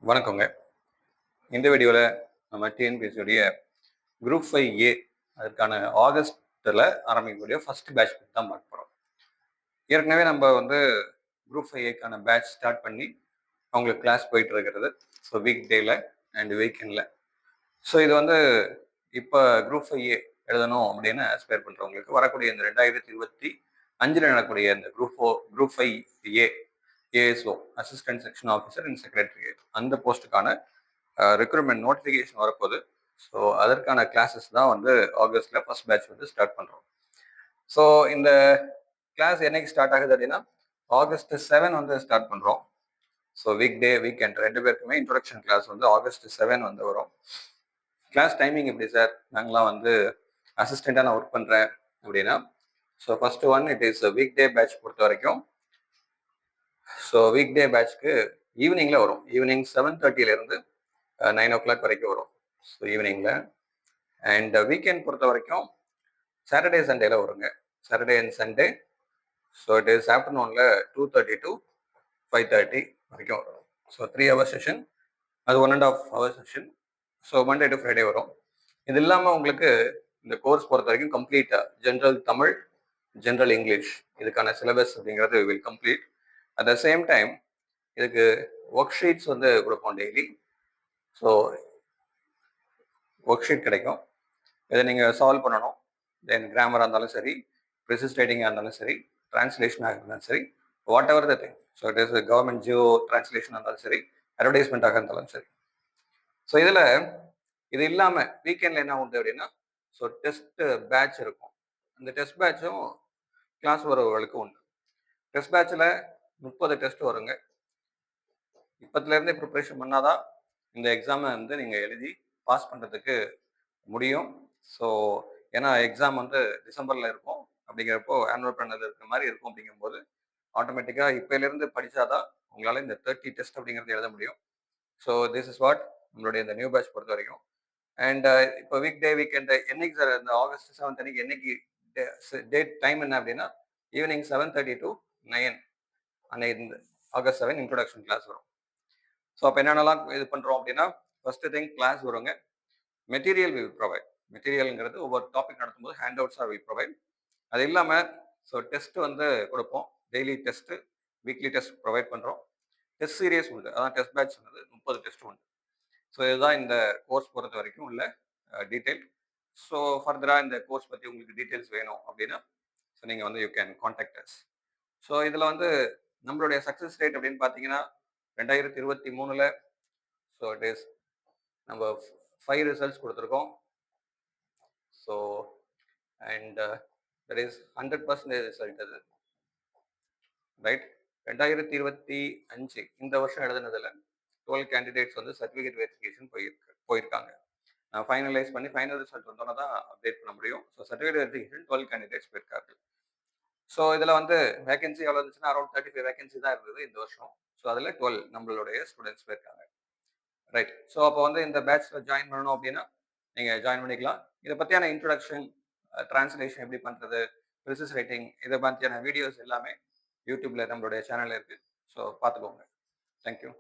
வணக்கங்க. இந்த வீடியோல நம்ம டிஎன்பிஎஸ்சியுடைய குரூப் 5A அதற்கான ஆகஸ்ட்ல ஆரம்பிக்கக்கூடிய ஃபர்ஸ்ட் பேட்ச் பத்தி தான் பார்க்க போறோம். ஏற்கனவே நம்ம குரூப் 5Aக்கான பேட்ச் ஸ்டார்ட் பண்ணி அவங்களுக்கு கிளாஸ் போயிட்டு இருக்கிறது. ஸோ வீக் டேல அண்ட் வீக்கெண்ட்ல. ஸோ இது இப்போ குரூப் 5A எழுதணும் அப்படின்னு ஆஸ்பயர் பண்றவங்களுக்கு வரக்கூடிய இந்த 2025 நடக்கக்கூடிய இந்த group 5A ASO assistant section officer and secretariat அந்த போஸ்ட்டுக்கான ரெக்ரூட்மெண்ட் நோட்டிஃபிகேஷன் வரப்போகுது. ஸோ அதற்கான கிளாஸஸ் தான் ஆகஸ்ட்ல ஃபர்ஸ்ட் பேட்ச் ஸ்டார்ட் பண்ணுறோம். ஸோ இந்த கிளாஸ் என்னைக்கு ஸ்டார்ட் ஆகுது அப்படின்னா ஆகஸ்ட் 7 ஸ்டார்ட் பண்ணுறோம். ஸோ வீக் டே வீக்கெண்ட் ரெண்டு பேருக்குமே இன்ட்ரொடக்ஷன் கிளாஸ் ஆகஸ்ட் 7 வரும். கிளாஸ் டைமிங் எப்படி சார்? நாங்களாம் அசிஸ்டண்ட்டாக நான் ஒர்க் பண்ணுறேன் அப்படின்னா so first one it is weekday batch பொறுத்த வரைக்கும். ஸோ வீக் டே பேட்ச்க்கு ஈவினிங்கில் வரும். ஈவினிங் 7:30 9 o'clock வரைக்கும் வரும். ஸோ ஈவினிங்கில். அண்ட் வீக்கெண்ட் பொறுத்த வரைக்கும் சாட்டர்டே சண்டேல வருங்க. Saturday and Sunday. So it is ஆஃப்டர்நூனில் 2:30 to 5:30 வரைக்கும் வரும். So 3 hour session. அது 1.5 hour session. So Monday to Friday வரும். இது இல்லாமல் உங்களுக்கு இந்த கோர்ஸ் பொறுத்த வரைக்கும் கம்ப்ளீட்டாக ஜென்ரல் தமிழ், ஜென்ரல் இங்கிலீஷ் இதுக்கான சிலபஸ் அப்படிங்கிறது will complete. At the same time இதுக்கு ஒர்க் ஷீட்ஸ் கொடுப்போம் டெய்லி. ஸோ ஒர்க் ஷீட் கிடைக்கும். இதை நீங்கள் சால்வ் பண்ணணும். தென் கிராமராக இருந்தாலும் சரி, ப்ரிசிஸ் ரைட்டிங்காக இருந்தாலும் சரி, டிரான்ஸ்லேஷனாக இருந்தாலும் சரி, whatever the thing. So it is government GO டிரான்ஸ்லேஷனாக இருந்தாலும் சரி, அட்வர்டைஸ்மெண்ட்டாக இருந்தாலும் சரி. ஸோ இதில் இது இல்லாமல் வீக்கெண்டில் என்ன உண்டு அப்படின்னா ஸோ டெஸ்ட் பேட்ச் இருக்கும். அந்த டெஸ்ட் பேட்சும் கிளாஸ் வரவர்களுக்கு உண்டு. டெஸ்ட் பேட்சில் 30 டெஸ்ட் வருங்க. இப்பத்துலேருந்தே ப்ரிப்பரேஷன் பண்ணாதான் இந்த எக்ஸாமை நீங்கள் எழுதி பாஸ் பண்ணுறதுக்கு முடியும். ஸோ ஏன்னா எக்ஸாம் டிசம்பரில் இருக்கும். அப்படிங்கிறப்போ ஆனுவல் பிளானில் இருக்கிற மாதிரி இருக்கும். அப்படிங்கும்போது ஆட்டோமேட்டிக்காக இப்போலேருந்து படித்தாதான் உங்களால் இந்த 30 டெஸ்ட் அப்படிங்கிறது எழுத முடியும். ஸோ திஸ் இஸ் வாட் நம்மளுடைய இந்த நியூ பேட்ச் பொறுத்த வரைக்கும். அண்ட் இப்போ வீக் டே வீக்கெண்டு என்னைக்கு சார் இந்த ஆகஸ்ட் 7 அன்னைக்கு என்னைக்கு டேட் டைம் என்ன அப்படின்னா ஈவினிங் 7:30 to 9 அன்னைக்கு இந்த ஆகஸ்ட் 7 இன்ட்ரோடக்ஷன் கிளாஸ் வரும். ஸோ அப்போ என்னென்னலாம் இது பண்ணுறோம் அப்படின்னா ஃபர்ஸ்ட் திங் கிளாஸ் வருங்க. Material will provide. மெட்டீரியல்ங்கிறது ஒவ்வொரு டாபிக் நடத்தும்போது ஹேண்ட் அவுட்ஸாக வில் ப்ரொவைட். அது இல்லாமல் ஸோ டெஸ்ட் கொடுப்போம். Daily test, weekly test provide பண்ணுறோம். டெஸ்ட் சீரியஸ் உண்டு. அதான் டெஸ்ட் பேட்ச் 30 டெஸ்ட் உண்டு. ஸோ இதுதான் இந்த கோர்ஸ் பொறுத்த வரைக்கும் உள்ள டீட்டெயில். ஸோ ஃபர்தராக இந்த கோர்ஸ் பற்றி உங்களுக்கு டீட்டெயில்ஸ் வேணும் அப்படின்னா ஸோ நீங்கள் you can contact as. So இதில் நம்மளுடைய சக்ஸஸ் ரேட் அப்படின்னு பார்த்தீங்கன்னா 2023 ஸோ இட் இஸ் நம்ம 5 ரிசல்ட்ஸ் கொடுத்துருக்கோம். So and that is 100% result அது ரைட். 2025 இந்த வருஷம் எழுதுனதுல 12 கேண்டிடேட்ஸ் சர்டிஃபிகேட் வெரிஃபிகேஷன் போயிருக்காங்க. நான் ஃபைனலைஸ் பண்ணி ஃபைனல் ரிசல்ட் வந்தோன்னா தான் அப்டேட் பண்ண முடியும். ஸோ சர்டிஃபிகேட் வெரிஃபிகேஷன் 12 கேண்டிடேட்ஸ் போயிருக்காங்க. ஸோ இதில் வேகன்சி எவ்வளோ இருந்துச்சுன்னா அரௌண்ட் 35 வேகன்சி தான் இருந்தது இந்த வருஷம். ஸோ அதில் 12 நம்மளுடைய ஸ்டூடெண்ட்ஸ் போயிருக்காங்க ரைட். ஸோ அப்போ இந்த பேட்ச்சில் ஜாயின் பண்ணணும் அப்படின்னா நீங்கள் ஜாயின் பண்ணிக்கலாம். இதை பற்றியான இன்ட்ரொடக்ஷன், டிரான்ஸ்லேஷன் எப்படி பண்ணுறது, ப்ரிசிஸ் ரைட்டிங் இதை பற்றியான வீடியோஸ் எல்லாமே யூடியூப்ல நம்மளுடைய சேனலில் இருக்குது. ஸோ பார்த்துக்கோங்க. தேங்க்யூ.